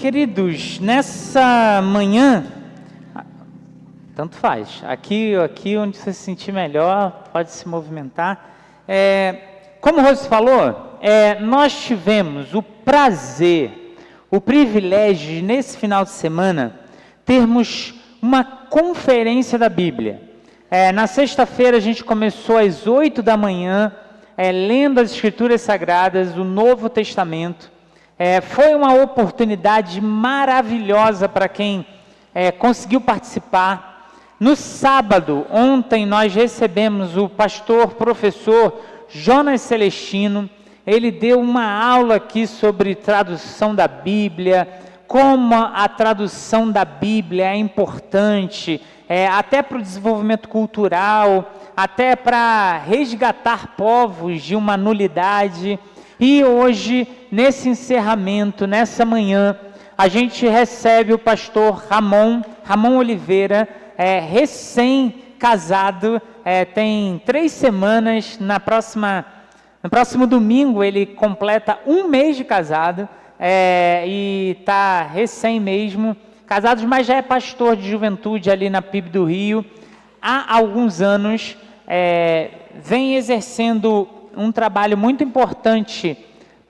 Queridos, nessa manhã, tanto faz, aqui onde você se sentir melhor, pode se movimentar. Como o Rose falou, nós tivemos o prazer, o privilégio de, nesse final de semana, termos uma conferência da Bíblia. Na sexta-feira a gente começou às 8 da manhã, lendo as Escrituras Sagradas, o Novo Testamento. Foi uma oportunidade maravilhosa para quem conseguiu participar. No sábado, ontem, nós recebemos o pastor, professor Jonas Celestino. Ele deu uma aula aqui sobre tradução da Bíblia, como a tradução da Bíblia é importante, até para o desenvolvimento cultural, até para resgatar povos de uma nulidade. E hoje, nesse encerramento, nessa manhã, a gente recebe o pastor Ramon Oliveira, recém-casado, tem 3 semanas, no próximo domingo ele completa 1 mês de casado, e está recém mesmo, casados, mas já é pastor de juventude ali na PIB do Rio, há alguns anos, vem exercendo um trabalho muito importante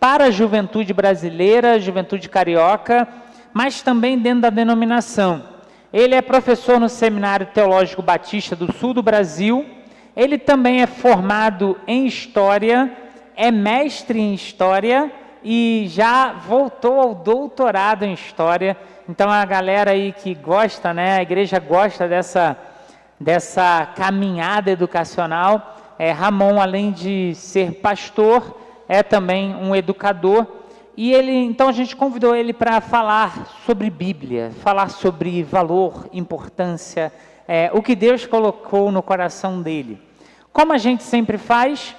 para a juventude brasileira, juventude carioca, mas também dentro da denominação. Ele é professor no Seminário Teológico Batista do Sul do Brasil, ele também é formado em História, é mestre em História e já voltou ao doutorado em História. Então a galera aí que gosta, a igreja gosta dessa caminhada educacional. Ramon, além de ser pastor, é também um educador, e então a gente convidou ele para falar sobre Bíblia, falar sobre valor, importância, o que Deus colocou no coração dele. Como a gente sempre faz,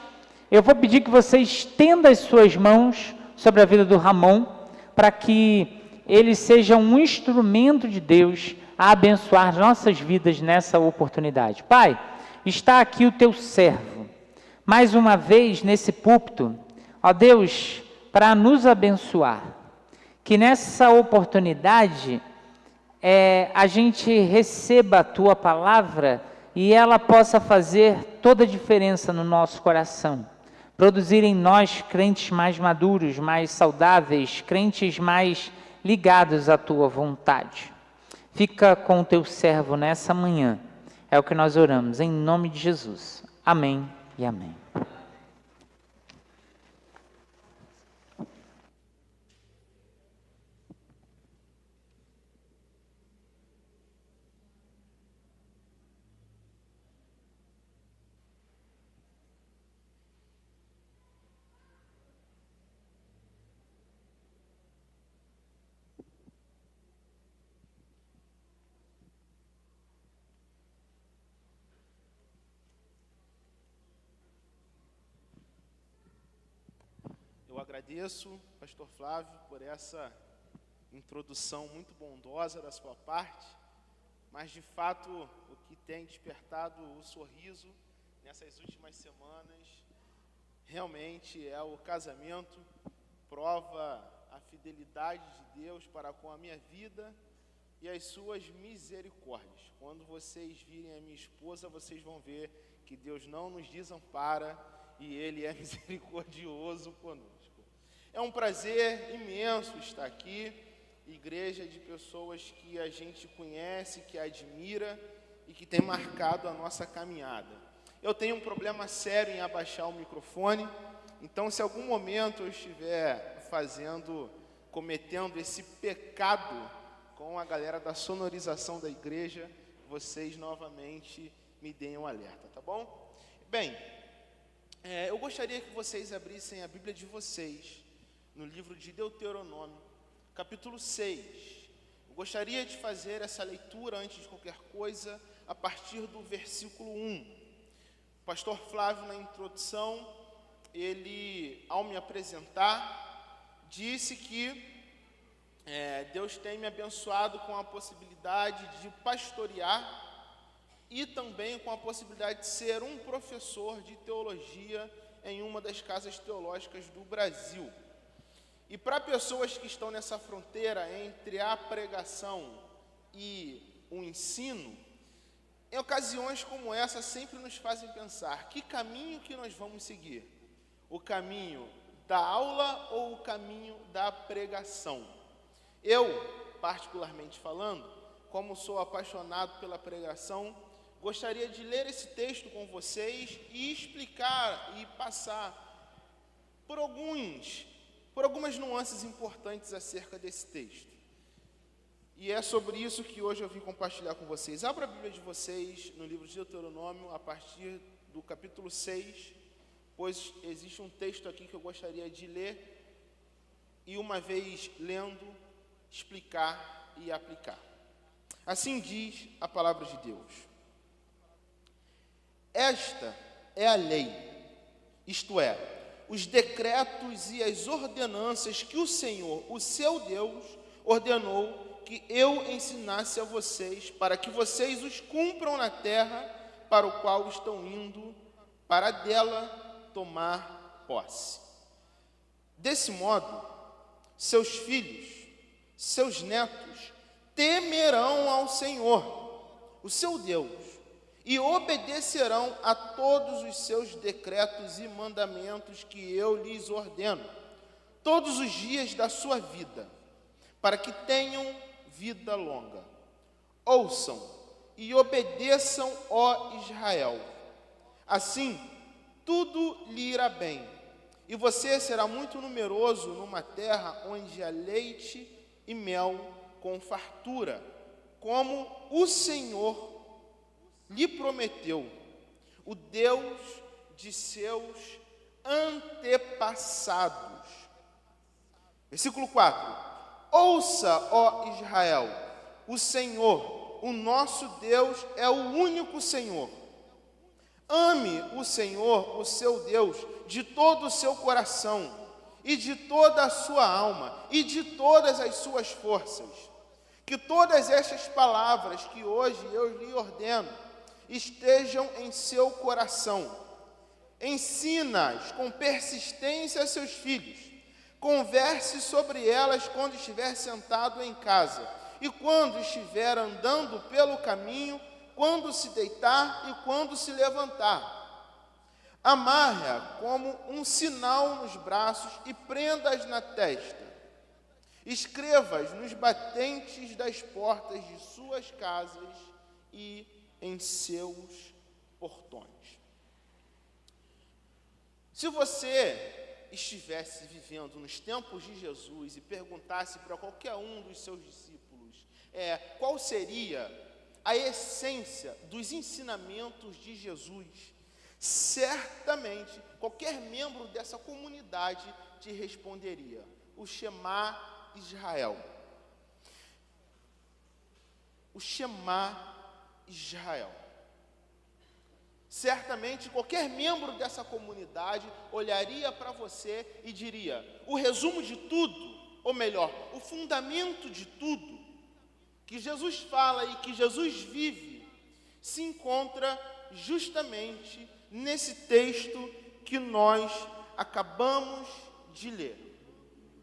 eu vou pedir que você estenda as suas mãos sobre a vida do Ramon, para que ele seja um instrumento de Deus a abençoar nossas vidas nessa oportunidade. Pai, está aqui o teu servo, mais uma vez nesse púlpito, ó Deus, para nos abençoar, que nessa oportunidade a gente receba a tua palavra e ela possa fazer toda a diferença no nosso coração, produzir em nós crentes mais maduros, mais saudáveis, crentes mais ligados à tua vontade. Fica com o teu servo nessa manhã, é o que nós oramos, em nome de Jesus. Amém e amém. Eu agradeço, pastor Flávio, por essa introdução muito bondosa da sua parte, mas de fato o que tem despertado o sorriso nessas últimas semanas realmente é o casamento, prova a fidelidade de Deus para com a minha vida e as suas misericórdias. Quando vocês virem a minha esposa, vocês vão ver que Deus não nos desampara e Ele é misericordioso conosco. É um prazer imenso estar aqui, igreja de pessoas que a gente conhece, que admira e que tem marcado a nossa caminhada. Eu tenho um problema sério em abaixar o microfone, então se algum momento eu estiver cometendo esse pecado com a galera da sonorização da igreja, vocês novamente me deem um alerta, tá bom? Bem, eu gostaria que vocês abrissem a Bíblia de vocês no livro de Deuteronômio, capítulo 6. Eu gostaria de fazer essa leitura, antes de qualquer coisa, a partir do versículo 1. O pastor Flávio, na introdução, ele, ao me apresentar, disse que Deus tem me abençoado com a possibilidade de pastorear e também com a possibilidade de ser um professor de teologia em uma das casas teológicas do Brasil. E para pessoas que estão nessa fronteira entre a pregação e o ensino, em ocasiões como essa sempre nos fazem pensar: que caminho que nós vamos seguir? O caminho da aula ou o caminho da pregação? Eu, particularmente falando, como sou apaixonado pela pregação, gostaria de ler esse texto com vocês e explicar e passar por algumas nuances importantes acerca desse texto. E é sobre isso que hoje eu vim compartilhar com vocês. Abra a Bíblia de vocês no livro de Deuteronômio, a partir do capítulo 6, pois existe um texto aqui que eu gostaria de ler e, uma vez lendo, explicar e aplicar. Assim diz a palavra de Deus: esta é a lei, isto é, os decretos e as ordenanças que o Senhor, o seu Deus, ordenou que eu ensinasse a vocês, para que vocês os cumpram na terra para o qual estão indo, para dela tomar posse. Desse modo, seus filhos, seus netos, temerão ao Senhor, o seu Deus, e obedecerão a todos os seus decretos e mandamentos que eu lhes ordeno, todos os dias da sua vida, para que tenham vida longa. Ouçam e obedeçam, ó Israel. Assim, tudo lhe irá bem, e você será muito numeroso numa terra onde há leite e mel com fartura, como o Senhor lhe prometeu, o Deus de seus antepassados. Versículo 4. Ouça, ó Israel, o Senhor, o nosso Deus, é o único Senhor. Ame o Senhor, o seu Deus, de todo o seu coração, e de toda a sua alma, e de todas as suas forças. Que todas estas palavras que hoje eu lhe ordeno estejam em seu coração. Ensina-as com persistência a seus filhos. Converse sobre elas quando estiver sentado em casa, e quando estiver andando pelo caminho, quando se deitar e quando se levantar. Amarre-a como um sinal nos braços e prenda-as na testa. Escreva-as nos batentes das portas de suas casas e em seus portões. Se você estivesse vivendo nos tempos de Jesus e perguntasse para qualquer um dos seus discípulos qual seria a essência dos ensinamentos de Jesus, certamente qualquer membro dessa comunidade te responderia: o Shema Israel. O Shema Israel. Certamente qualquer membro dessa comunidade olharia para você e diria: o resumo de tudo, ou melhor, o fundamento de tudo que Jesus fala e que Jesus vive, se encontra justamente nesse texto que nós acabamos de ler.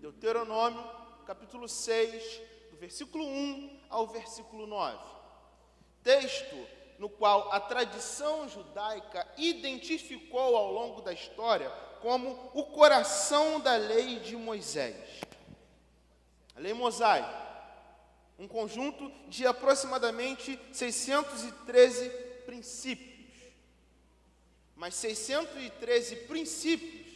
Deuteronômio, capítulo 6, do versículo 1 ao versículo 9. Texto no qual a tradição judaica identificou ao longo da história como o coração da lei de Moisés. A lei mosaica, um conjunto de aproximadamente 613 princípios. Mas 613 princípios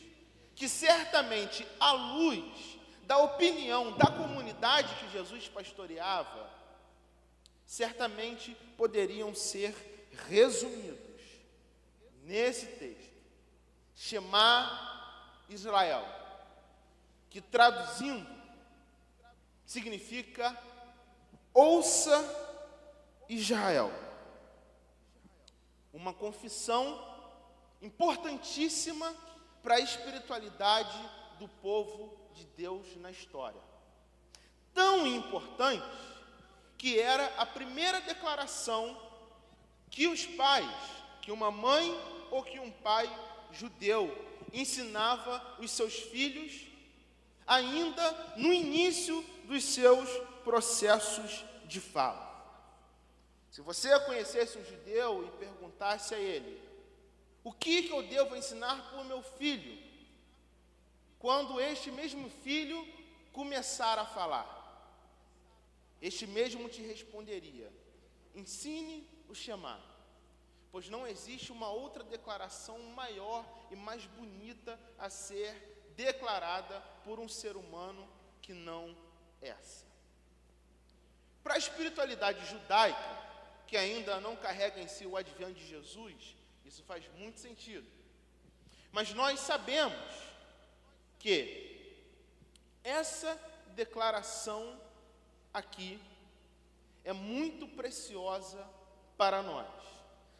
que certamente, à luz da opinião da comunidade que Jesus pastoreava, certamente poderiam ser resumidos nesse texto: Shema Israel, que traduzindo significa ouça Israel. Uma confissão importantíssima para a espiritualidade do povo de Deus na história. Tão importante que era a primeira declaração que os pais, que uma mãe ou que um pai judeu ensinava os seus filhos ainda no início dos seus processos de fala. Se você conhecesse um judeu e perguntasse a ele: o que eu devo ensinar para o meu filho quando este mesmo filho começar a falar? Este mesmo te responderia: ensine o Shema, pois não existe uma outra declaração maior e mais bonita a ser declarada por um ser humano que não essa. Para a espiritualidade judaica, que ainda não carrega em si o advento de Jesus, isso faz muito sentido. Mas nós sabemos que essa declaração aqui é muito preciosa para nós.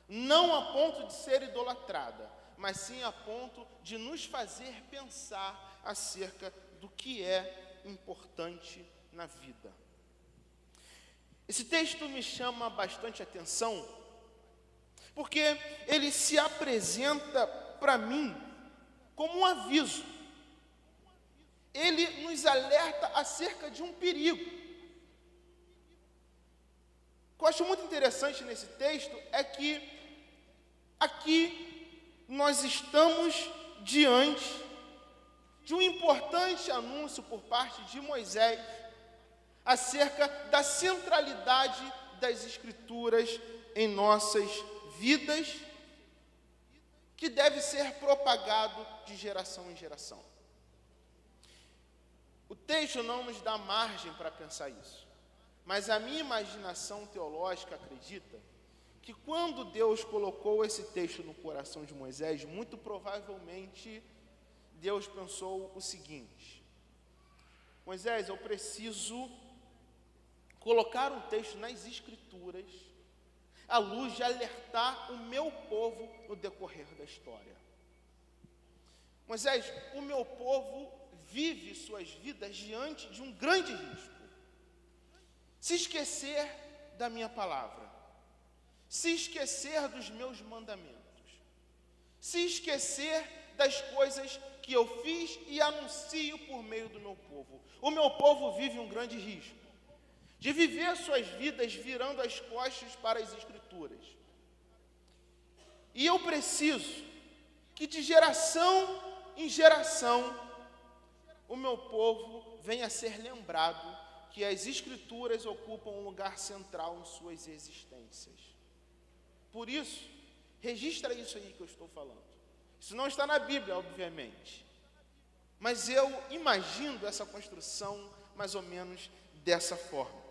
Não a ponto de ser idolatrada, mas sim a ponto de nos fazer pensar acerca do que é importante na vida. Esse texto me chama bastante atenção, porque ele se apresenta para mim como um aviso. Ele nos alerta acerca de um perigo. O que eu acho muito interessante nesse texto é que aqui nós estamos diante de um importante anúncio por parte de Moisés acerca da centralidade das Escrituras em nossas vidas, que deve ser propagado de geração em geração. O texto não nos dá margem para pensar isso, mas a minha imaginação teológica acredita que quando Deus colocou esse texto no coração de Moisés, muito provavelmente Deus pensou o seguinte: Moisés, eu preciso colocar um texto nas Escrituras à luz de alertar o meu povo no decorrer da história. Moisés, o meu povo vive suas vidas diante de um grande risco. Se esquecer da minha palavra, se esquecer dos meus mandamentos, se esquecer das coisas que eu fiz e anuncio por meio do meu povo. O meu povo vive um grande risco de viver suas vidas virando as costas para as Escrituras. E eu preciso que de geração em geração o meu povo venha a ser lembrado que as Escrituras ocupam um lugar central em suas existências. Por isso, registra isso aí que eu estou falando. Isso não está na Bíblia, obviamente, mas eu imagino essa construção mais ou menos dessa forma.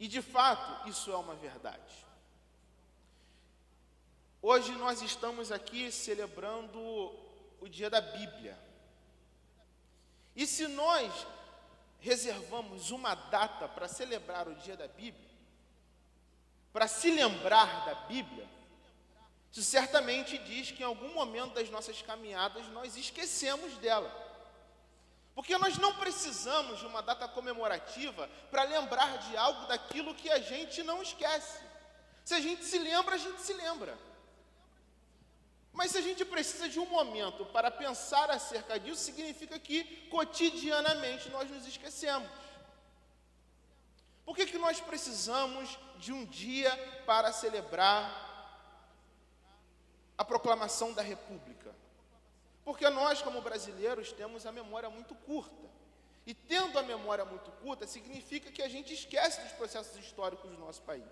E de fato, isso é uma verdade. Hoje nós estamos aqui celebrando o dia da Bíblia. E se nós reservamos uma data para celebrar o dia da Bíblia, para se lembrar da Bíblia, isso certamente diz que em algum momento das nossas caminhadas nós esquecemos dela. Porque nós não precisamos de uma data comemorativa para lembrar de algo daquilo que a gente não esquece. Se a gente se lembra, a gente se lembra. Mas se a gente precisa de um momento para pensar acerca disso, significa que cotidianamente nós nos esquecemos. Por que nós precisamos de um dia para celebrar a proclamação da República? Porque nós, como brasileiros, temos a memória muito curta. E tendo a memória muito curta, significa que a gente esquece dos processos históricos do nosso país.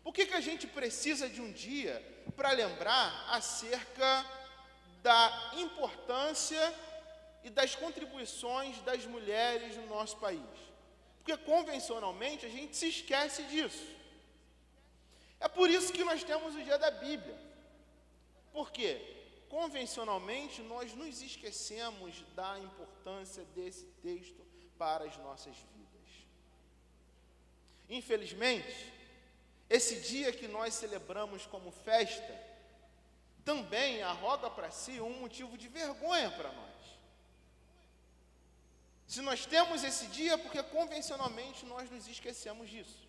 Por que a gente precisa de um dia para lembrar acerca da importância e das contribuições das mulheres no nosso país? Porque convencionalmente a gente se esquece disso. É por isso que nós temos o dia da Bíblia. Por quê? Convencionalmente nós nos esquecemos da importância desse texto para as nossas vidas. Infelizmente, esse dia que nós celebramos como festa, também arroga para si um motivo de vergonha para nós. Se nós temos esse dia, porque convencionalmente nós nos esquecemos disso.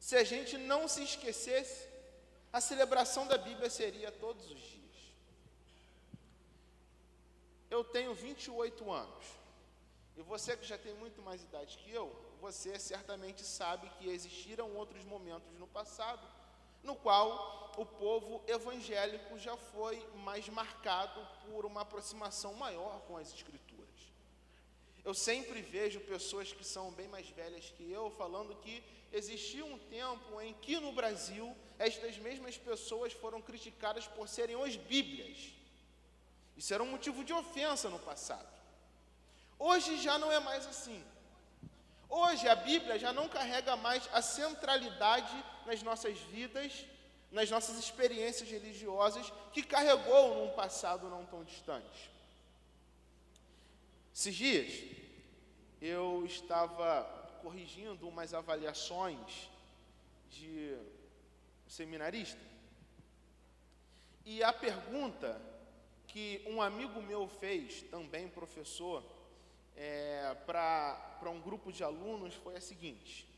Se a gente não se esquecesse, a celebração da Bíblia seria todos os dias. eu tenho 28 anos. E você que já tem muito mais idade que eu, você certamente sabe que existiram outros momentos no passado, no qual o povo evangélico já foi mais marcado por uma aproximação maior com as Escrituras. Eu sempre vejo pessoas que são bem mais velhas que eu falando que existia um tempo em que no Brasil estas mesmas pessoas foram criticadas por serem os bíblias. Isso era um motivo de ofensa no passado. Hoje já não é mais assim. Hoje a Bíblia já não carrega mais a centralidade nas nossas vidas, nas nossas experiências religiosas, que carregou num passado não tão distante. Esses dias, eu estava corrigindo umas avaliações de um seminarista, e a pergunta que um amigo meu fez, também professor, para um grupo de alunos foi a seguinte: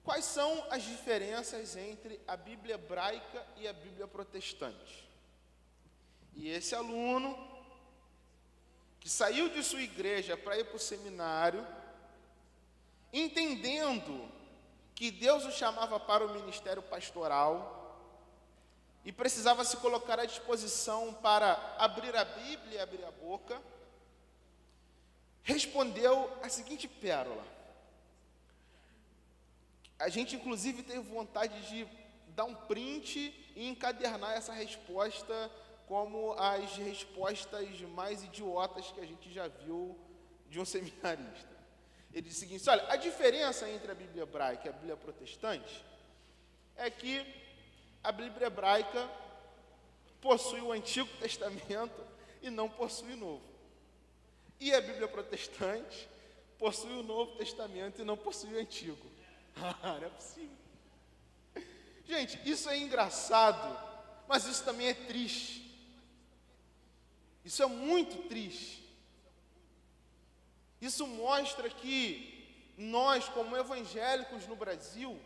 quais são as diferenças entre a Bíblia hebraica e a Bíblia protestante? E esse aluno, que saiu de sua igreja para ir para o seminário, entendendo que Deus o chamava para o ministério pastoral, e precisava se colocar à disposição para abrir a Bíblia e abrir a boca, respondeu a seguinte pérola. A gente, inclusive, teve vontade de dar um print e encadernar essa resposta como as respostas mais idiotas que a gente já viu de um seminarista. Ele disse o seguinte: olha, a diferença entre a Bíblia hebraica e a Bíblia protestante é que a Bíblia hebraica possui o Antigo Testamento e não possui o Novo. E a Bíblia protestante possui o Novo Testamento e não possui o Antigo. Não é possível. Gente, isso é engraçado, mas isso também é triste. Isso é muito triste. Isso mostra que nós, como evangélicos no Brasil,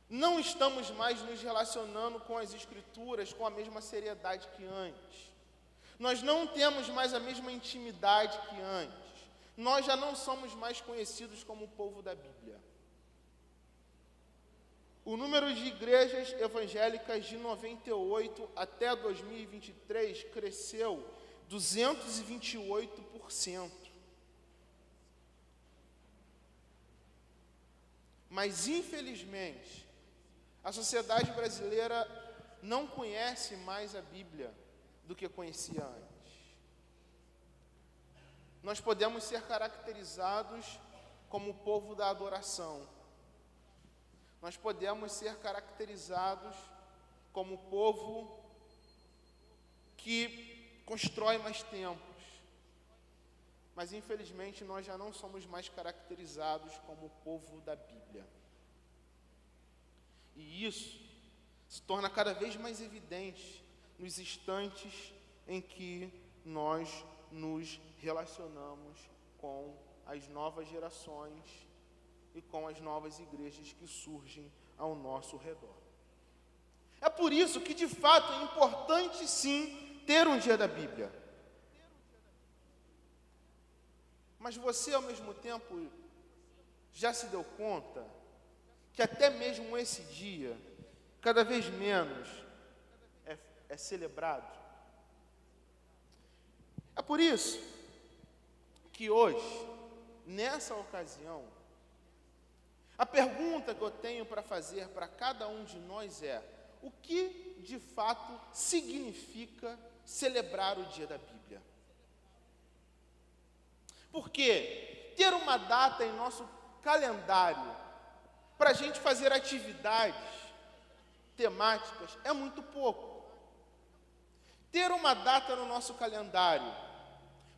não estamos mais nos relacionando com as Escrituras com a mesma seriedade que antes. Nós não temos mais a mesma intimidade que antes. Nós já não somos mais conhecidos como o povo da Bíblia. O número de igrejas evangélicas de 98 até 2023 cresceu 228%. Mas, infelizmente, a sociedade brasileira não conhece mais a Bíblia do que conhecia antes. Nós podemos ser caracterizados como o povo da adoração. Nós podemos ser caracterizados como o povo que constrói mais templos. Mas, infelizmente, nós já não somos mais caracterizados como o povo da Bíblia. E isso se torna cada vez mais evidente nos instantes em que nós nos relacionamos com as novas gerações e com as novas igrejas que surgem ao nosso redor. É por isso que, de fato, é importante, sim, ter um dia da Bíblia. Mas você, ao mesmo tempo, já se deu conta que até mesmo esse dia, cada vez menos é celebrado? É por isso que hoje, nessa ocasião, a pergunta que eu tenho para fazer para cada um de nós é: o que de fato significa celebrar o dia da Bíblia? Porque ter uma data em nosso calendário para a gente fazer atividades temáticas é muito pouco. Ter uma data no nosso calendário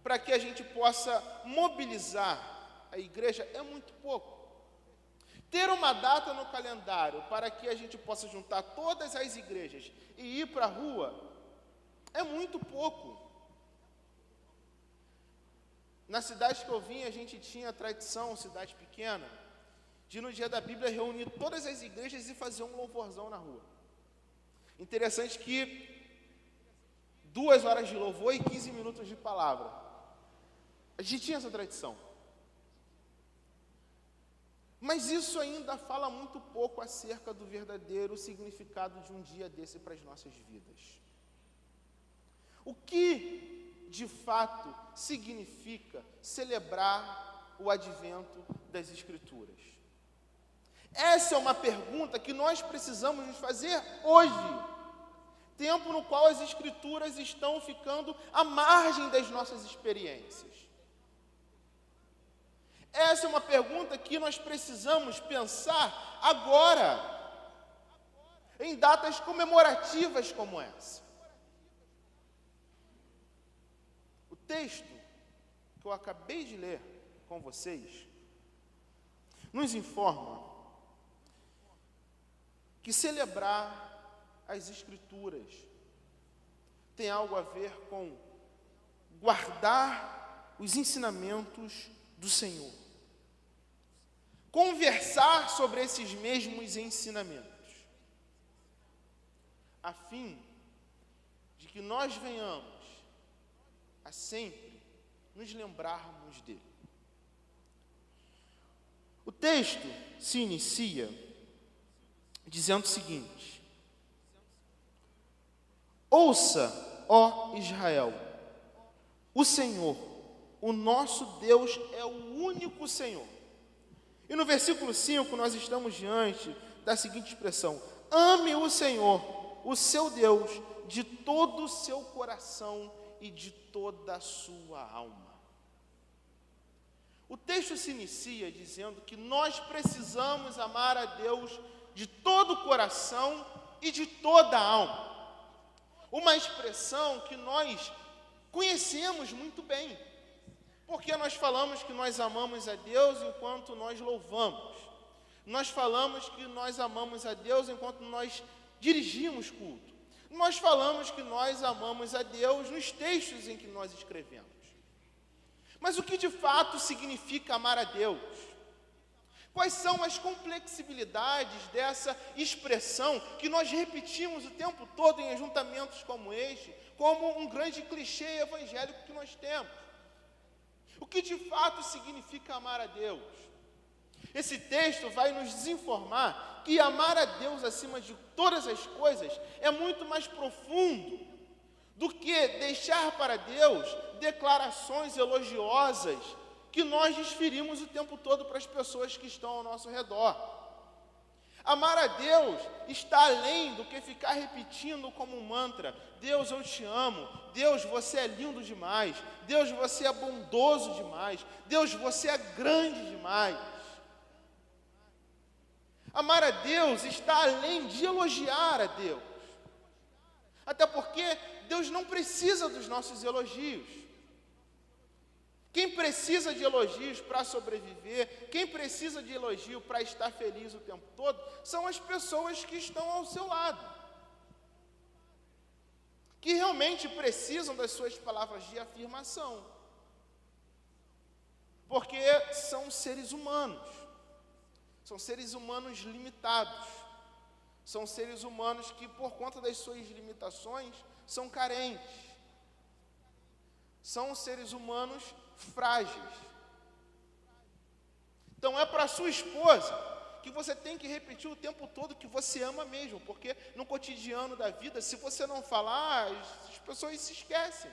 para que a gente possa mobilizar a igreja é muito pouco. Ter uma data no calendário para que a gente possa juntar todas as igrejas e ir para a rua é muito pouco. Na cidade que eu vim, a gente tinha a tradição, cidade pequena, de no dia da Bíblia reunir todas as igrejas e fazer um louvorzão na rua. Interessante que 2 horas de louvor e 15 minutos de palavra. A gente tinha essa tradição. Mas isso ainda fala muito pouco acerca do verdadeiro significado de um dia desse para as nossas vidas. O que, de fato, significa celebrar o advento das Escrituras? Essa é uma pergunta que nós precisamos nos fazer hoje, tempo no qual as Escrituras estão ficando à margem das nossas experiências. Essa é uma pergunta que nós precisamos pensar agora, em datas comemorativas como essa. O texto que eu acabei de ler com vocês nos informa que celebrar as Escrituras tem algo a ver com guardar os ensinamentos do Senhor. Conversar sobre esses mesmos ensinamentos, a fim de que nós venhamos a sempre nos lembrarmos dele. O texto se inicia dizendo o seguinte: ouça, ó Israel, o Senhor, o nosso Deus é o único Senhor. E no versículo 5 nós estamos diante da seguinte expressão: ame o Senhor, o seu Deus, de todo o seu coração e de toda a sua alma. O texto se inicia dizendo que nós precisamos amar a Deus de todo o coração e de toda a alma. Uma expressão que nós conhecemos muito bem, porque nós falamos que nós amamos a Deus enquanto nós louvamos. Nós falamos que nós amamos a Deus enquanto nós dirigimos culto. Nós falamos que nós amamos a Deus nos textos em que nós escrevemos. Mas o que de fato significa amar a Deus? Quais são as complexibilidades dessa expressão que nós repetimos o tempo todo em ajuntamentos como este, como um grande clichê evangélico que nós temos? O que de fato significa amar a Deus? Esse texto vai nos desinformar que amar a Deus acima de todas as coisas é muito mais profundo do que deixar para Deus declarações elogiosas que nós desferimos o tempo todo para as pessoas que estão ao nosso redor. Amar a Deus está além do que ficar repetindo como um mantra: Deus, eu te amo. Deus, você é lindo demais. Deus, você é bondoso demais. Deus, você é grande demais. Amar a Deus está além de elogiar a Deus. Até porque Deus não precisa dos nossos elogios. Quem precisa de elogios para sobreviver, quem precisa de elogio para estar feliz o tempo todo, são as pessoas que estão ao seu lado, que realmente precisam das suas palavras de afirmação, porque são seres humanos limitados, são seres humanos que, por conta das suas limitações, são carentes, são seres humanos frágeis. Então é para sua esposa que você tem que repetir o tempo todo que você ama mesmo, porque no cotidiano da vida, se você não falar, as pessoas se esquecem.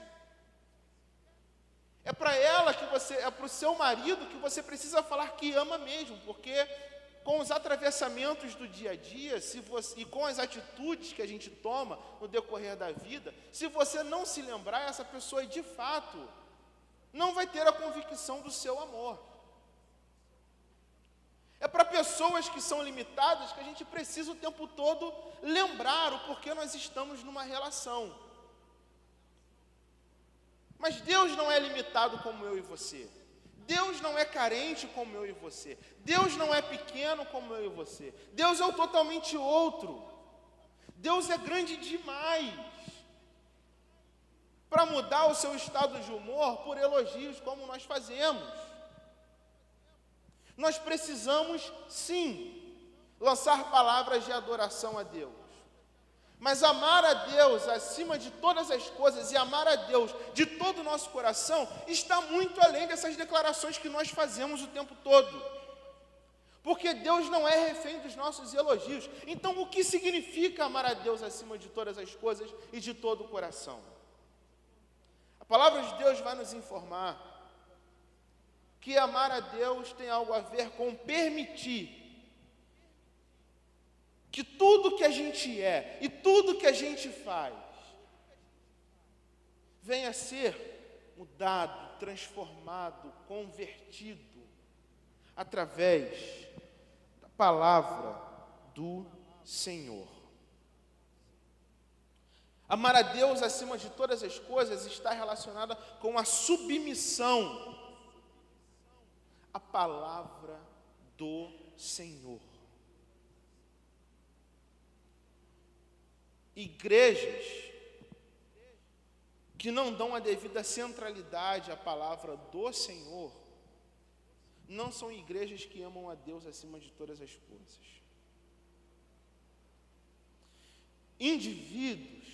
É para ela que é para o seu marido que você precisa falar que ama mesmo, porque com os atravessamentos do dia a dia, e com as atitudes que a gente toma no decorrer da vida, se você não se lembrar, essa pessoa de fato não vai ter a convicção do seu amor. É para pessoas que são limitadas que a gente precisa o tempo todo lembrar o porquê nós estamos numa relação. Mas Deus não é limitado como eu e você. Deus não é carente como eu e você. Deus não é pequeno como eu e você. Deus é o totalmente outro. Deus é grande demais para mudar o seu estado de humor por elogios como nós fazemos. Nós precisamos, sim, lançar palavras de adoração a Deus. Mas amar a Deus acima de todas as coisas e amar a Deus de todo o nosso coração está muito além dessas declarações que nós fazemos o tempo todo. Porque Deus não é refém dos nossos elogios. Então, o que significa amar a Deus acima de todas as coisas e de todo o coração? A palavra de Deus vai nos informar que amar a Deus tem algo a ver com permitir que tudo que a gente é e tudo que a gente faz venha a ser mudado, transformado, convertido através da palavra do Senhor. Amar a Deus acima de todas as coisas está relacionada com a submissão à palavra do Senhor. Igrejas que não dão a devida centralidade à palavra do Senhor não são igrejas que amam a Deus acima de todas as coisas. Indivíduos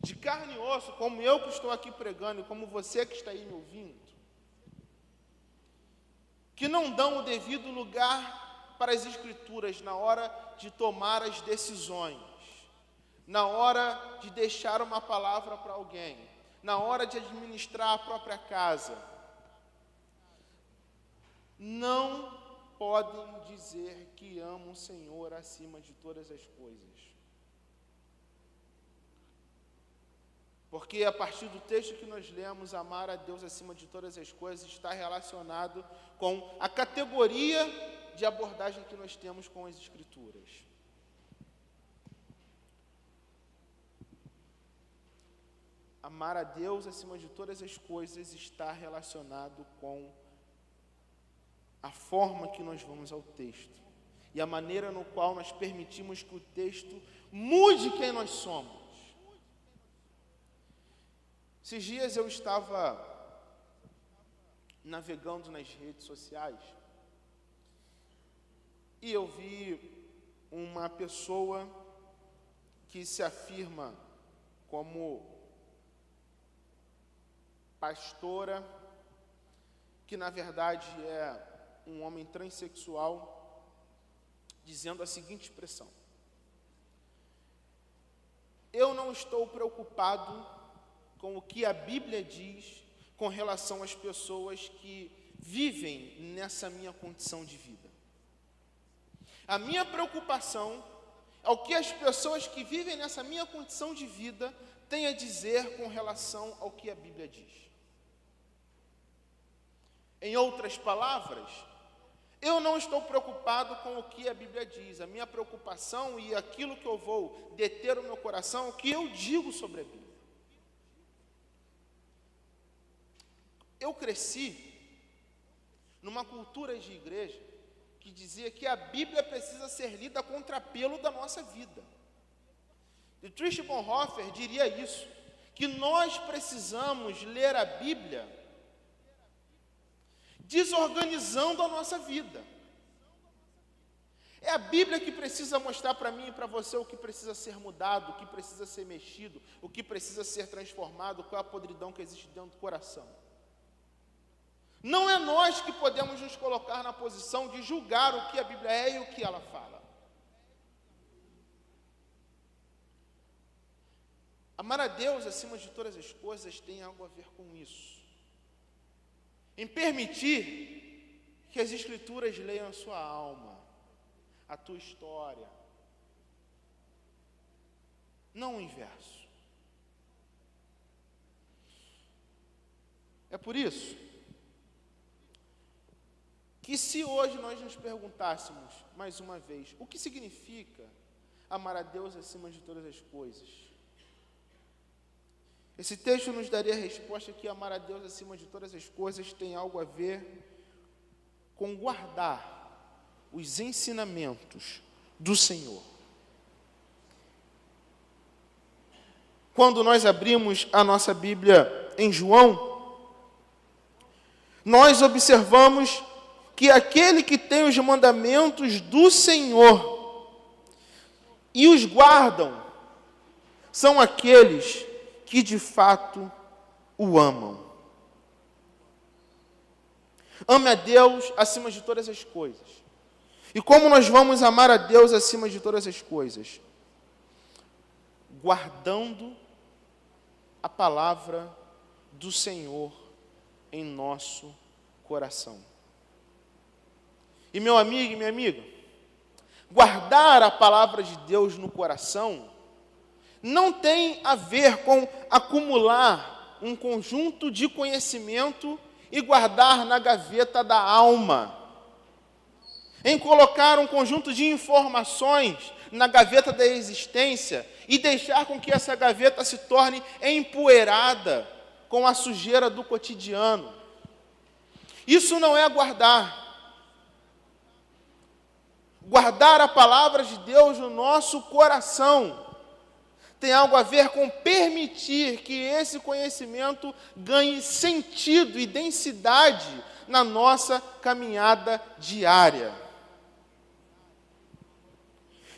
de carne e osso, como eu que estou aqui pregando e como você que está aí me ouvindo, que não dão o devido lugar para as Escrituras na hora de tomar as decisões, na hora de deixar uma palavra para alguém, na hora de administrar a própria casa, não podem dizer que amam o Senhor acima de todas as coisas. Porque a partir do texto que nós lemos, amar a Deus acima de todas as coisas está relacionado com a categoria de abordagem que nós temos com as Escrituras. Amar a Deus acima de todas as coisas está relacionado com a forma que nós vamos ao texto e a maneira no qual nós permitimos que o texto mude quem nós somos. Esses dias eu estava navegando nas redes sociais e eu vi uma pessoa que se afirma como pastora, que na verdade é um homem transexual, dizendo a seguinte expressão: eu não estou preocupado com o que a Bíblia diz com relação às pessoas que vivem nessa minha condição de vida. A minha preocupação é o que as pessoas que vivem nessa minha condição de vida têm a dizer com relação ao que a Bíblia diz. Em outras palavras, eu não estou preocupado com o que a Bíblia diz. A minha preocupação e aquilo que eu vou deter o meu coração é o que eu digo sobre a Bíblia. Eu cresci numa cultura de igreja que dizia que a Bíblia precisa ser lida a contrapelo da nossa vida. Dietrich Bonhoeffer diria isso, que nós precisamos ler a Bíblia desorganizando a nossa vida. É a Bíblia que precisa mostrar para mim e para você o que precisa ser mudado, o que precisa ser mexido, o que precisa ser transformado, qual é a podridão que existe dentro do coração. Não é nós que podemos nos colocar na posição de julgar o que a Bíblia é e o que ela fala. Amar a Deus acima de todas as coisas tem algo a ver com isso. Em permitir que as Escrituras leiam a sua alma, a tua história. Não o inverso. É por isso que se hoje nós nos perguntássemos, mais uma vez, o que significa amar a Deus acima de todas as coisas? Esse texto nos daria a resposta que amar a Deus acima de todas as coisas tem algo a ver com guardar os ensinamentos do Senhor. Quando nós abrimos a nossa Bíblia em João, nós observamos que aquele que tem os mandamentos do Senhor e os guardam, são aqueles que de fato o amam. Ame a Deus acima de todas as coisas. E como nós vamos amar a Deus acima de todas as coisas? Guardando a palavra do Senhor em nosso coração. E meu amigo e minha amiga, guardar a palavra de Deus no coração não tem a ver com acumular um conjunto de conhecimento e guardar na gaveta da alma, em colocar um conjunto de informações na gaveta da existência e deixar com que essa gaveta se torne empoeirada com a sujeira do cotidiano. Isso não é guardar. Guardar a palavra de Deus no nosso coração tem algo a ver com permitir que esse conhecimento ganhe sentido e densidade na nossa caminhada diária.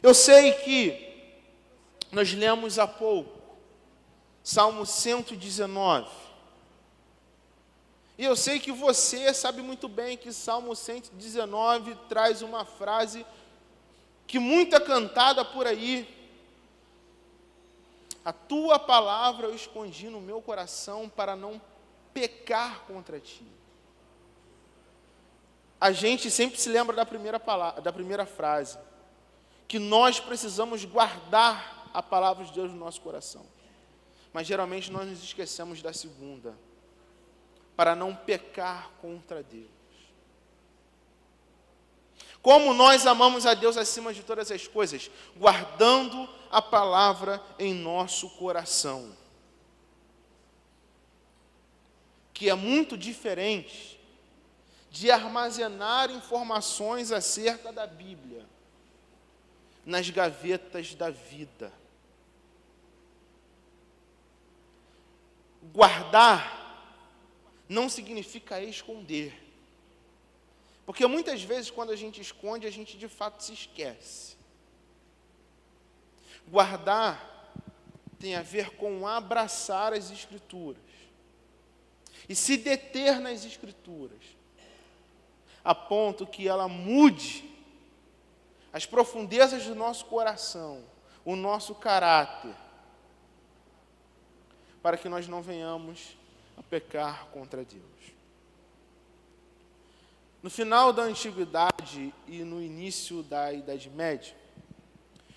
Eu sei que nós lemos há pouco Salmo 119. E eu sei que você sabe muito bem que Salmo 119 traz uma frase que muito é cantada por aí. A tua palavra eu escondi no meu coração para não pecar contra ti. A gente sempre se lembra da primeira frase, que nós precisamos guardar a palavra de Deus no nosso coração. Mas geralmente nós nos esquecemos da segunda, para não pecar contra Deus. Como nós amamos a Deus acima de todas as coisas? Guardando a palavra em nosso coração. Que é muito diferente de armazenar informações acerca da Bíblia nas gavetas da vida. Guardar não significa esconder. Porque muitas vezes, quando a gente esconde, a gente de fato se esquece. Guardar tem a ver com abraçar as Escrituras e se deter nas Escrituras, a ponto que ela mude as profundezas do nosso coração, o nosso caráter, para que nós não venhamos a pecar contra Deus. No final da Antiguidade e no início da Idade Média,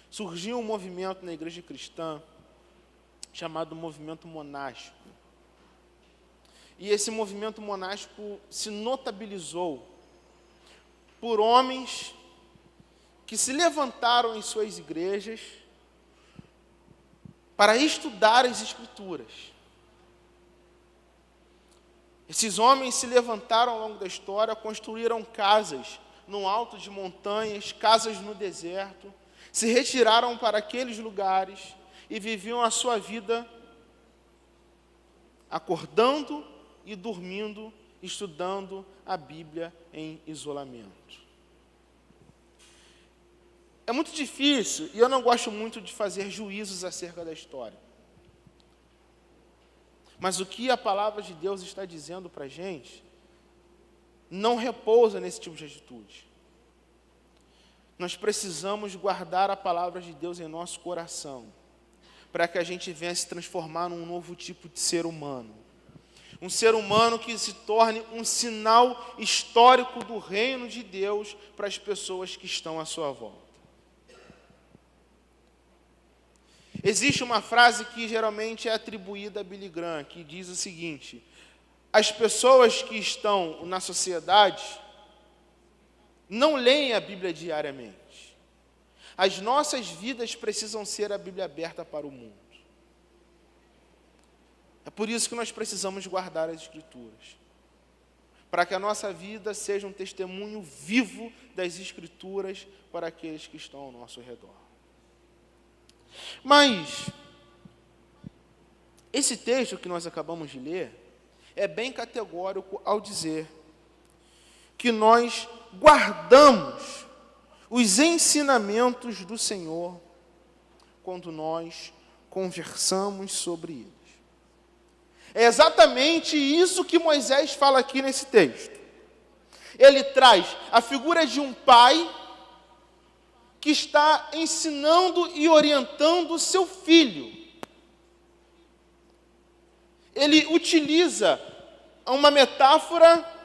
surgiu um movimento na igreja cristã chamado movimento monástico. E esse movimento monástico se notabilizou por homens que se levantaram em suas igrejas para estudar as Escrituras. Esses homens se levantaram ao longo da história, construíram casas no alto de montanhas, casas no deserto, se retiraram para aqueles lugares e viviam a sua vida acordando e dormindo, estudando a Bíblia em isolamento. É muito difícil, e eu não gosto muito de fazer juízos acerca da história. Mas o que a palavra de Deus está dizendo para a gente não repousa nesse tipo de atitude. Nós precisamos guardar a palavra de Deus em nosso coração, para que a gente venha se transformar num novo tipo de ser humano. Um ser humano que se torne um sinal histórico do reino de Deus para as pessoas que estão à sua volta. Existe uma frase que geralmente é atribuída a Billy Graham, que diz o seguinte: as pessoas que estão na sociedade não leem a Bíblia diariamente. As nossas vidas precisam ser a Bíblia aberta para o mundo. É por isso que nós precisamos guardar as Escrituras, para que a nossa vida seja um testemunho vivo das Escrituras para aqueles que estão ao nosso redor. Mas esse texto que nós acabamos de ler é bem categórico ao dizer que nós guardamos os ensinamentos do Senhor quando nós conversamos sobre eles. É exatamente isso que Moisés fala aqui nesse texto. Ele traz a figura de um pai que está ensinando e orientando o seu filho. Ele utiliza uma metáfora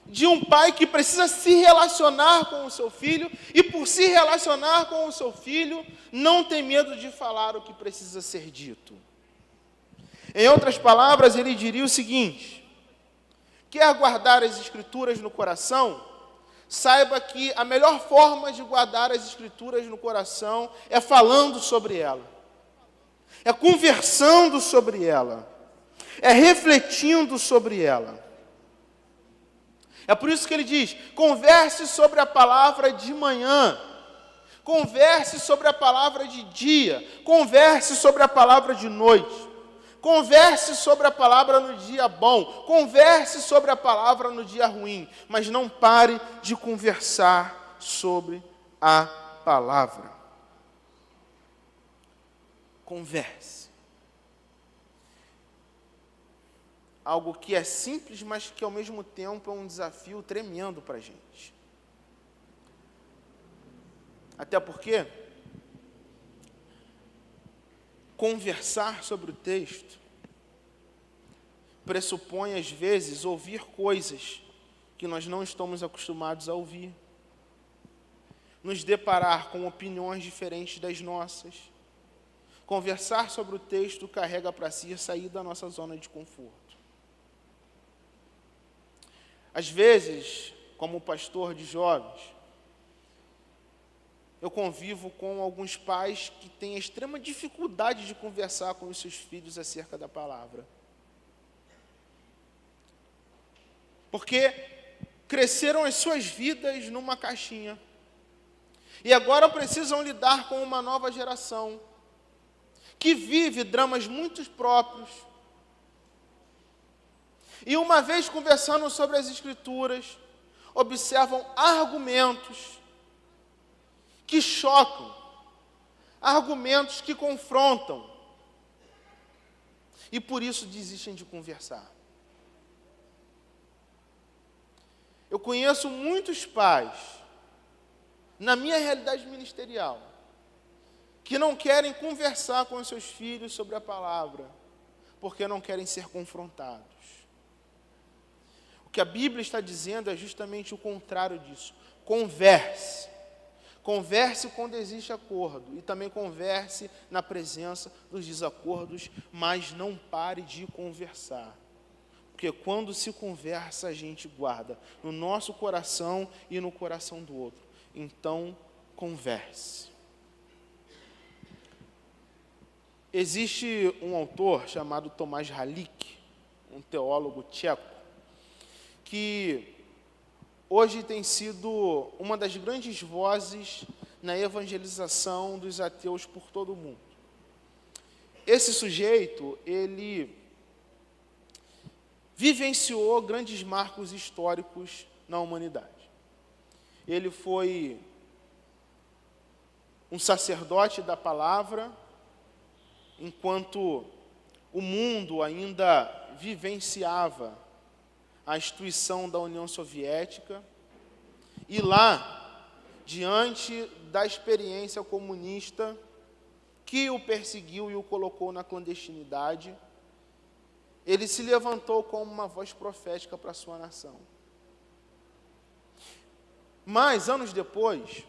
de um pai que precisa se relacionar com o seu filho, e por se relacionar com o seu filho, não tem medo de falar o que precisa ser dito. Em outras palavras, ele diria o seguinte: quer guardar as Escrituras no coração? Saiba que a melhor forma de guardar as Escrituras no coração é falando sobre ela, é conversando sobre ela, é refletindo sobre ela. É por isso que ele diz: converse sobre a palavra de manhã, converse sobre a palavra de dia, converse sobre a palavra de noite, converse sobre a palavra no dia bom, converse sobre a palavra no dia ruim, mas não pare de conversar sobre a palavra. Converse. Algo que é simples, mas que ao mesmo tempo é um desafio tremendo para a gente. Até porque conversar sobre o texto pressupõe, às vezes, ouvir coisas que nós não estamos acostumados a ouvir, nos deparar com opiniões diferentes das nossas. Conversar sobre o texto carrega para si sair da nossa zona de conforto. Às vezes, como pastor de jovens, eu convivo com alguns pais que têm extrema dificuldade de conversar com os seus filhos acerca da palavra. Porque cresceram as suas vidas numa caixinha. E agora precisam lidar com uma nova geração que vive dramas muito próprios. E uma vez conversando sobre as Escrituras, observam argumentos que chocam, argumentos que confrontam, e por isso desistem de conversar. Eu conheço muitos pais, na minha realidade ministerial, que não querem conversar com os seus filhos sobre a palavra, porque não querem ser confrontados. O que a Bíblia está dizendo é justamente o contrário disso. Converse. Converse quando existe acordo, e também converse na presença dos desacordos, mas não pare de conversar. Porque quando se conversa, a gente guarda no nosso coração e no coração do outro. Então, converse. Existe um autor chamado Tomáš Halík, um teólogo tcheco, que hoje tem sido uma das grandes vozes na evangelização dos ateus por todo o mundo. Esse sujeito, ele vivenciou grandes marcos históricos na humanidade. Ele foi um sacerdote da palavra, enquanto o mundo ainda vivenciava a instituição da União Soviética, e lá, diante da experiência comunista que o perseguiu e o colocou na clandestinidade, ele se levantou como uma voz profética para a sua nação. Mas, anos depois,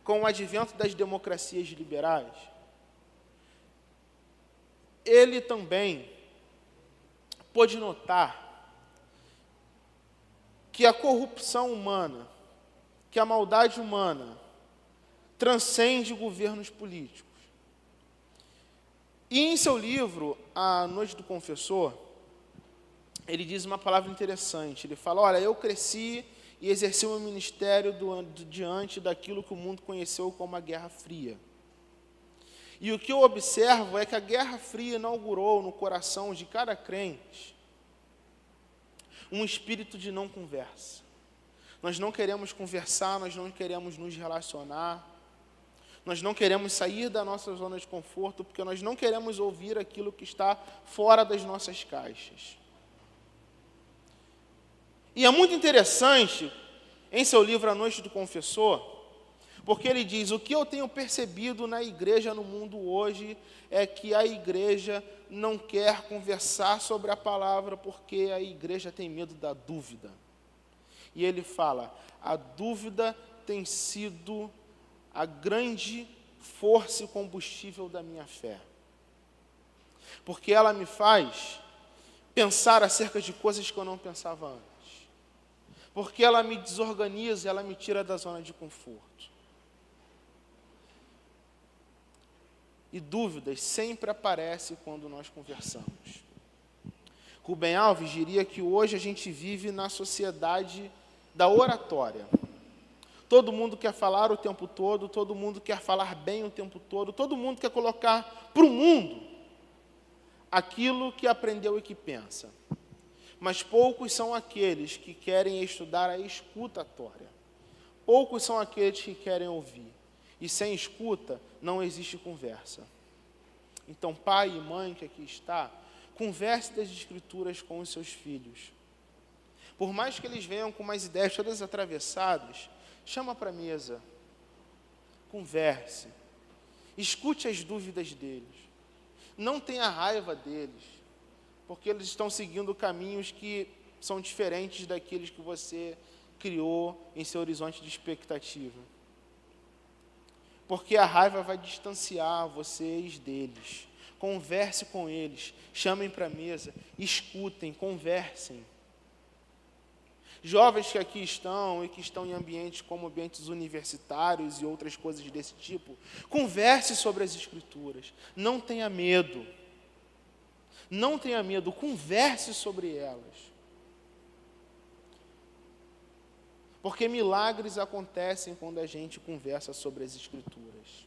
com o advento das democracias liberais, ele também pôde notar que a corrupção humana, que a maldade humana transcende governos políticos. E em seu livro, A Noite do Confessor, ele diz uma palavra interessante. Ele fala: olha, eu cresci e exerci o meu ministério diante daquilo que o mundo conheceu como a Guerra Fria. E o que eu observo é que a Guerra Fria inaugurou no coração de cada crente um espírito de não conversa. Nós não queremos conversar, nós não queremos nos relacionar, Nós não queremos sair da nossa zona de conforto, porque nós não queremos ouvir aquilo que está fora das nossas caixas. E é muito interessante, em seu livro A Noite do Confessor, porque ele diz: o que eu tenho percebido na igreja no mundo hoje é que a igreja não quer conversar sobre a palavra porque a igreja tem medo da dúvida. E ele fala: a dúvida tem sido a grande força e combustível da minha fé. Porque ela me faz pensar acerca de coisas que eu não pensava antes. Porque ela me desorganiza, ela me tira da zona de conforto. E dúvidas sempre aparecem quando nós conversamos. Rubem Alves diria que hoje a gente vive na sociedade da oratória. Todo mundo quer falar o tempo todo, todo mundo quer falar bem o tempo todo, todo mundo quer colocar para o mundo aquilo que aprendeu e que pensa. Mas poucos são aqueles que querem estudar a escutatória. Poucos são aqueles que querem ouvir. E sem escuta, não existe conversa. Então, pai e mãe que aqui está, converse das Escrituras com os seus filhos. Por mais que eles venham com umas ideias todas atravessadas, chama para a mesa, converse, escute as dúvidas deles. Não tenha raiva deles, porque eles estão seguindo caminhos que são diferentes daqueles que você criou em seu horizonte de expectativa. Porque a raiva vai distanciar vocês deles. Converse com eles, chamem para a mesa, escutem, conversem. Jovens que aqui estão e que estão em ambientes como ambientes universitários e outras coisas desse tipo, converse sobre as Escrituras. Não tenha medo. Não tenha medo, converse sobre elas. Porque milagres acontecem quando a gente conversa sobre as Escrituras.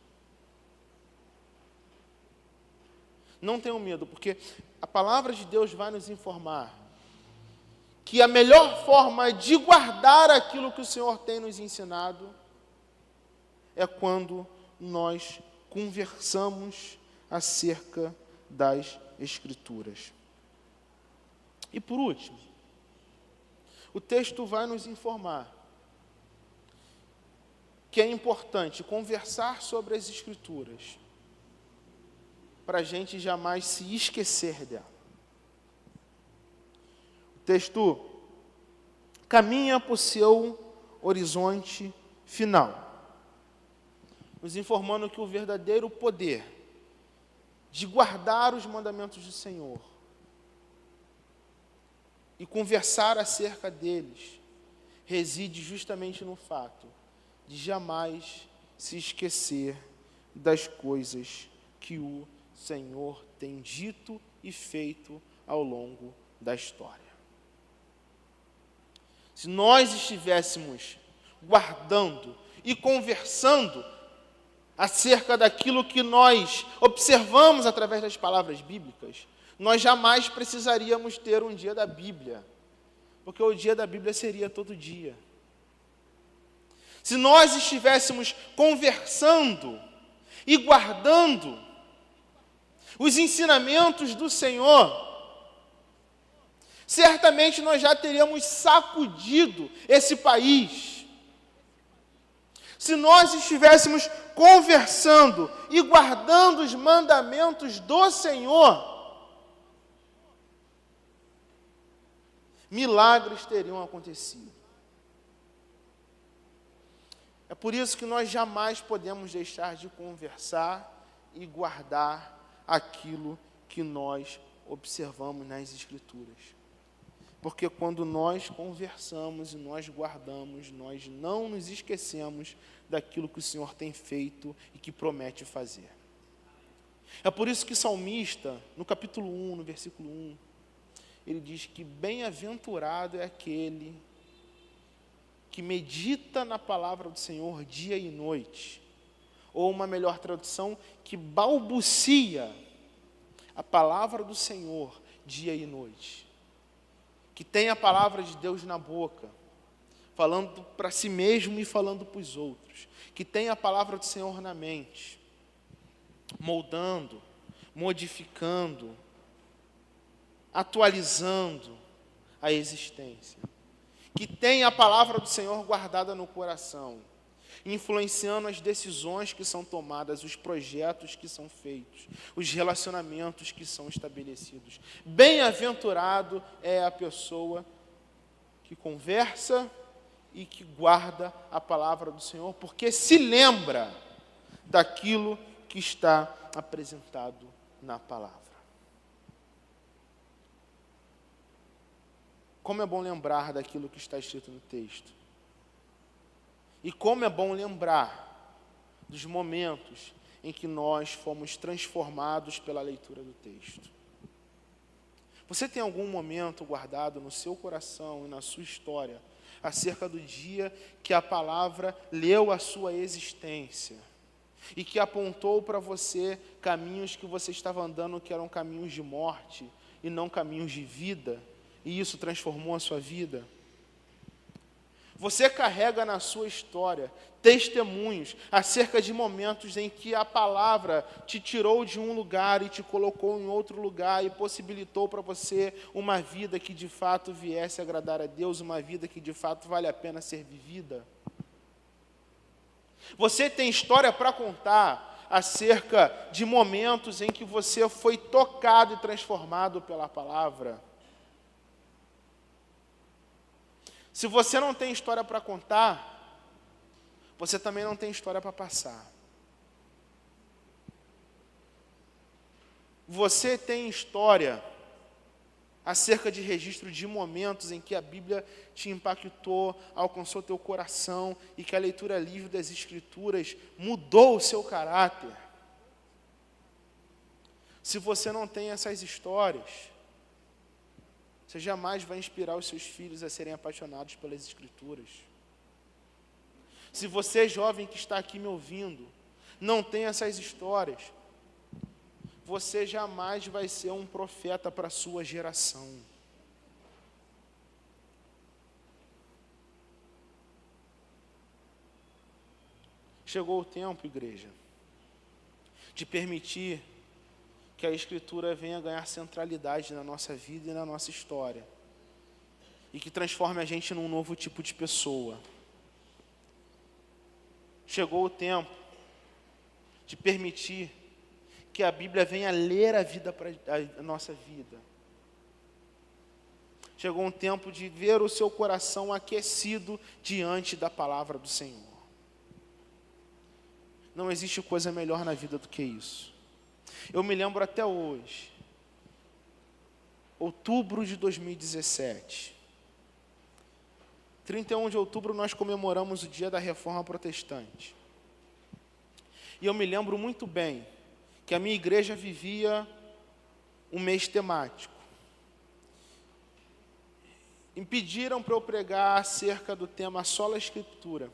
Não tenham medo, porque a palavra de Deus vai nos informar que a melhor forma de guardar aquilo que o Senhor tem nos ensinado é quando nós conversamos acerca das Escrituras. E por último, o texto vai nos informar que é importante conversar sobre as Escrituras para a gente jamais se esquecer dela. O texto caminha para o seu horizonte final, nos informando que o verdadeiro poder de guardar os mandamentos do Senhor e conversar acerca deles reside justamente no fato de jamais se esquecer das coisas que o Senhor tem dito e feito ao longo da história. Se nós estivéssemos guardando e conversando acerca daquilo que nós observamos através das palavras bíblicas, nós jamais precisaríamos ter um dia da Bíblia, porque o dia da Bíblia seria todo dia. Se nós estivéssemos conversando e guardando os ensinamentos do Senhor, certamente nós já teríamos sacudido esse país. Se nós estivéssemos conversando e guardando os mandamentos do Senhor, milagres teriam acontecido. É por isso que nós jamais podemos deixar de conversar e guardar aquilo que nós observamos nas Escrituras. Porque quando nós conversamos e nós guardamos, nós não nos esquecemos daquilo que o Senhor tem feito e que promete fazer. É por isso que o salmista, no capítulo 1, no versículo 1, ele diz que bem-aventurado é aquele que medita na palavra do Senhor dia e noite, ou uma melhor tradução, que balbucia a palavra do Senhor dia e noite, que tem a palavra de Deus na boca, falando para si mesmo e falando para os outros, que tem a palavra do Senhor na mente, moldando, modificando, atualizando a existência, que tem a palavra do Senhor guardada no coração, influenciando as decisões que são tomadas, os projetos que são feitos, os relacionamentos que são estabelecidos. Bem-aventurado é a pessoa que conversa e que guarda a palavra do Senhor, porque se lembra daquilo que está apresentado na palavra. Como é bom lembrar daquilo que está escrito no texto. E como é bom lembrar dos momentos em que nós fomos transformados pela leitura do texto. Você tem algum momento guardado no seu coração e na sua história acerca do dia que a palavra leu a sua existência e que apontou para você caminhos que você estava andando que eram caminhos de morte e não caminhos de vida, e isso transformou a sua vida? Você carrega na sua história testemunhos acerca de momentos em que a palavra te tirou de um lugar e te colocou em outro lugar e possibilitou para você uma vida que de fato viesse a agradar a Deus, uma vida que de fato vale a pena ser vivida. Você tem história para contar acerca de momentos em que você foi tocado e transformado pela palavra. Se você não tem história para contar, você também não tem história para passar. Você tem história acerca de registro de momentos em que a Bíblia te impactou, alcançou teu coração e que a leitura livre das Escrituras mudou o seu caráter. Se você não tem essas histórias, você jamais vai inspirar os seus filhos a serem apaixonados pelas Escrituras. Se você, jovem que está aqui me ouvindo, não tem essas histórias, você jamais vai ser um profeta para a sua geração. Chegou o tempo, igreja, de permitir que a Escritura venha ganhar centralidade na nossa vida e na nossa história, e que transforme a gente num novo tipo de pessoa. Chegou o tempo de permitir que a Bíblia venha ler a vida para a nossa vida. Chegou um tempo de ver o seu coração aquecido diante da palavra do Senhor. Não existe coisa melhor na vida do que isso. Eu me lembro até hoje, outubro de 2017. 31 de outubro nós comemoramos o dia da Reforma Protestante. E eu me lembro muito bem que a minha igreja vivia um mês temático. E pediram para eu pregar acerca do tema Sola Escritura.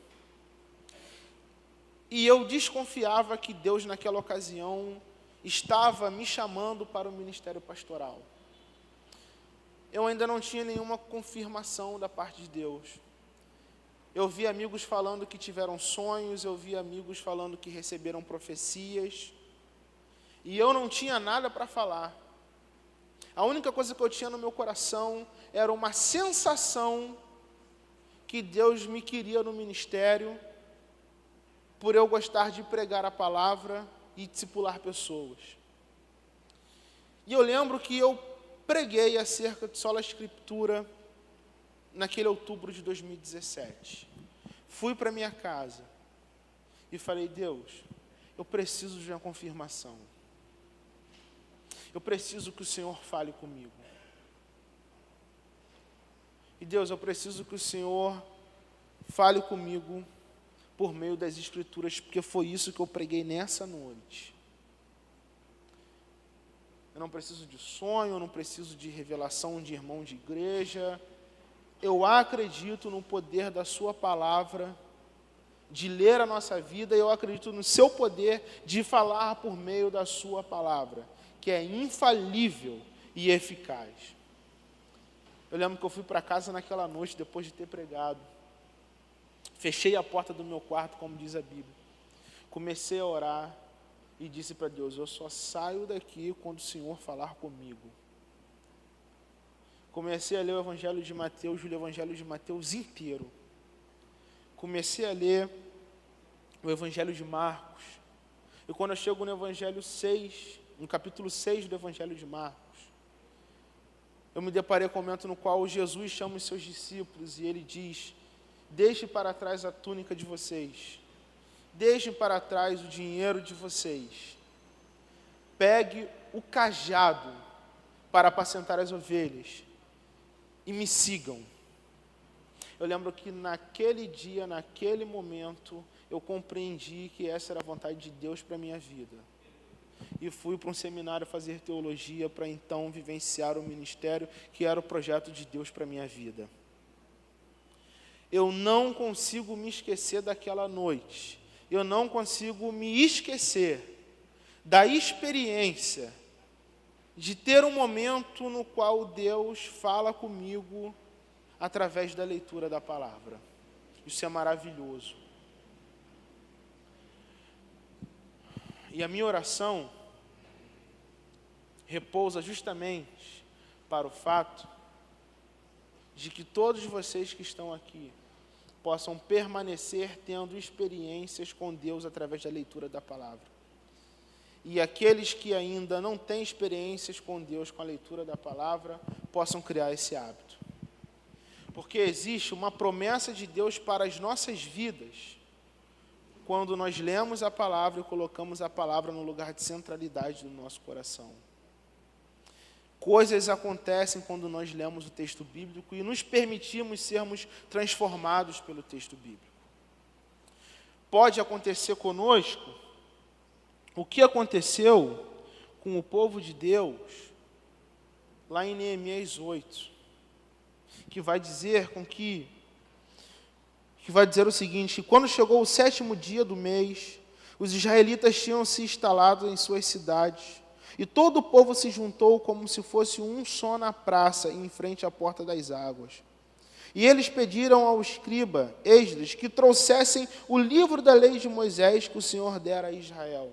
E eu desconfiava que Deus naquela ocasião estava me chamando para o ministério pastoral. Eu ainda não tinha nenhuma confirmação da parte de Deus. Eu vi amigos falando que tiveram sonhos, eu vi amigos falando que receberam profecias, e eu não tinha nada para falar. A única coisa que eu tinha no meu coração era uma sensação que Deus me queria no ministério, por eu gostar de pregar a palavra e discipular pessoas. E eu lembro que eu preguei acerca de sola escritura naquele outubro de 2017. Fui para minha casa e falei: Deus, eu preciso de uma confirmação. Eu preciso que o Senhor fale comigo. E Deus, eu preciso que o Senhor fale comigo por meio das Escrituras, porque foi isso que eu preguei nessa noite. Eu não preciso de sonho, eu não preciso de revelação de irmão de igreja. Eu acredito no poder da sua palavra, de ler a nossa vida, e eu acredito no seu poder de falar por meio da sua palavra, que é infalível e eficaz. Eu lembro que eu fui para casa naquela noite, depois de ter pregado, Fechei a porta do meu quarto, como diz a Bíblia. Comecei a orar e disse para Deus, eu só saio daqui quando o Senhor falar comigo. Comecei a ler o Evangelho de Mateus, o Evangelho de Mateus inteiro. Comecei a ler o Evangelho de Marcos. E quando eu chego no Evangelho 6, no capítulo 6 do Evangelho de Marcos, eu me deparei com um momento no qual Jesus chama os seus discípulos e ele diz, deixe para trás a túnica de vocês, deixem para trás o dinheiro de vocês, pegue o cajado para apacentar as ovelhas e me sigam. Eu lembro que naquele dia, naquele momento, eu compreendi que essa era a vontade de Deus para a minha vida. E fui para um seminário fazer teologia para então vivenciar o ministério que era o projeto de Deus para a minha vida. Eu não consigo me esquecer daquela noite. Eu não consigo me esquecer da experiência de ter um momento no qual Deus fala comigo através da leitura da palavra. Isso é maravilhoso. E a minha oração repousa justamente para o fato de que todos vocês que estão aqui possam permanecer tendo experiências com Deus através da leitura da palavra. E aqueles que ainda não têm experiências com Deus com a leitura da palavra, possam criar esse hábito. Porque existe uma promessa de Deus para as nossas vidas, quando nós lemos a palavra e colocamos a palavra no lugar de centralidade do nosso coração. Coisas acontecem quando nós lemos o texto bíblico e nos permitimos sermos transformados pelo texto bíblico. Pode acontecer conosco o que aconteceu com o povo de Deus lá em Neemias 8, que vai dizer o seguinte, que quando chegou o 7º dia do mês, os israelitas tinham se instalado em suas cidades, e todo o povo se juntou como se fosse um só na praça, em frente à porta das águas. E eles pediram ao escriba Esdras que trouxessem o livro da lei de Moisés que o Senhor dera a Israel.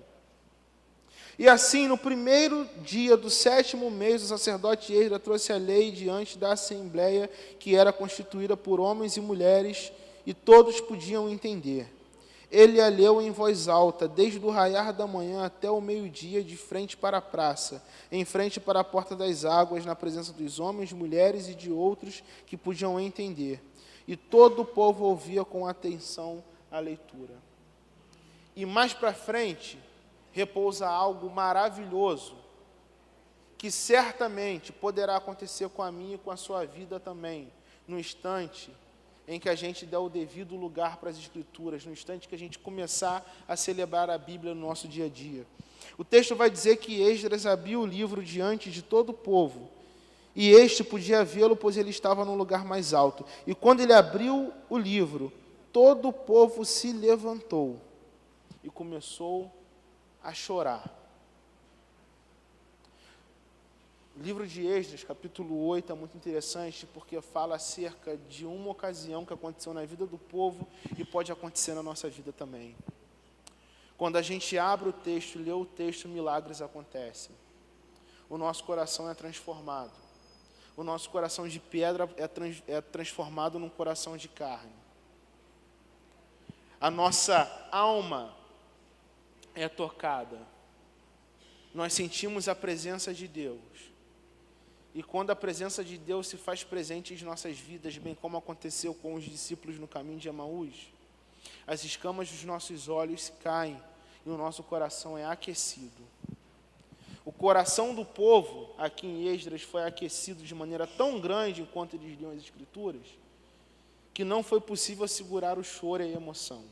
E assim, no primeiro dia do 7º mês, o sacerdote Esdras trouxe a lei diante da assembleia, que era constituída por homens e mulheres, e todos podiam entender. Ele a leu em voz alta, desde o raiar da manhã até o meio-dia, de frente para a praça, em frente para a porta das águas, na presença dos homens, mulheres e de outros que podiam entender. E todo o povo ouvia com atenção a leitura. E mais para frente, repousa algo maravilhoso, que certamente poderá acontecer com a minha e com a sua vida também, no instante em que a gente der o devido lugar para as Escrituras, no instante que a gente começar a celebrar a Bíblia no nosso dia a dia. O texto vai dizer que Esdras abriu o livro diante de todo o povo, e este podia vê-lo, pois ele estava no lugar mais alto. E quando ele abriu o livro, todo o povo se levantou e começou a chorar. O livro de Esdras, capítulo 8, é muito interessante porque fala acerca de uma ocasião que aconteceu na vida do povo e pode acontecer na nossa vida também. Quando a gente abre o texto, lê o texto, milagres acontecem. O nosso coração é transformado. O nosso coração de pedra é transformado num coração de carne. A nossa alma é tocada. Nós sentimos a presença de Deus. E quando a presença de Deus se faz presente em nossas vidas, bem como aconteceu com os discípulos no caminho de Emaús, as escamas dos nossos olhos caem e o nosso coração é aquecido. O coração do povo, aqui em Esdras, foi aquecido de maneira tão grande enquanto eles liam as Escrituras, que não foi possível segurar o choro e a emoção.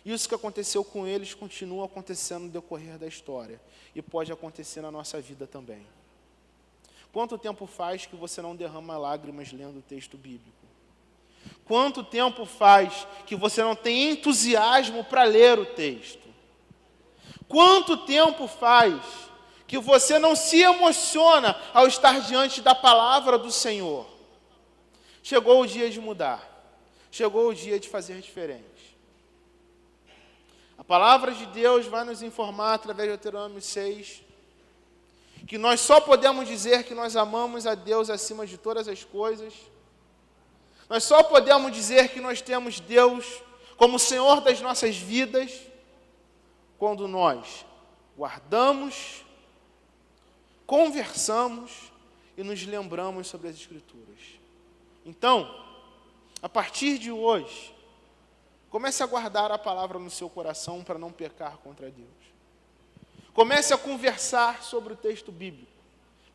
Isso que aconteceu com eles continua acontecendo no decorrer da história e pode acontecer na nossa vida também. Quanto tempo faz que você não derrama lágrimas lendo o texto bíblico? Quanto tempo faz que você não tem entusiasmo para ler o texto? Quanto tempo faz que você não se emociona ao estar diante da palavra do Senhor? Chegou o dia de mudar. chegou o dia de fazer diferente. A palavra de Deus vai nos informar, através de Deuteronômio 6, que nós só podemos dizer que nós amamos a Deus acima de todas as coisas. Nós só podemos dizer que nós temos Deus como Senhor das nossas vidas quando nós guardamos, conversamos e nos lembramos sobre as Escrituras. Então, a partir de hoje, comece a guardar a palavra no seu coração para não pecar contra Deus. Comece a conversar sobre o texto bíblico,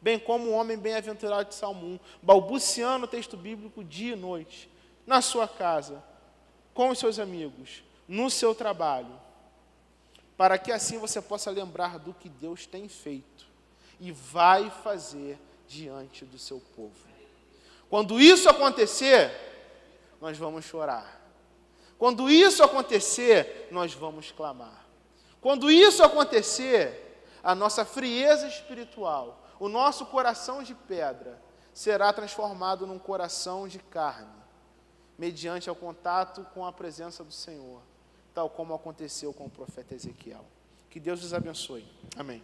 bem como o homem bem-aventurado de Salmo 1, balbuciando o texto bíblico dia e noite, na sua casa, com os seus amigos, no seu trabalho, para que assim você possa lembrar do que Deus tem feito e vai fazer diante do seu povo. Quando isso acontecer, nós vamos chorar. Quando isso acontecer, nós vamos clamar. Quando isso acontecer, a nossa frieza espiritual, o nosso coração de pedra, será transformado num coração de carne, mediante o contato com a presença do Senhor, tal como aconteceu com o profeta Ezequiel. Que Deus os abençoe. Amém.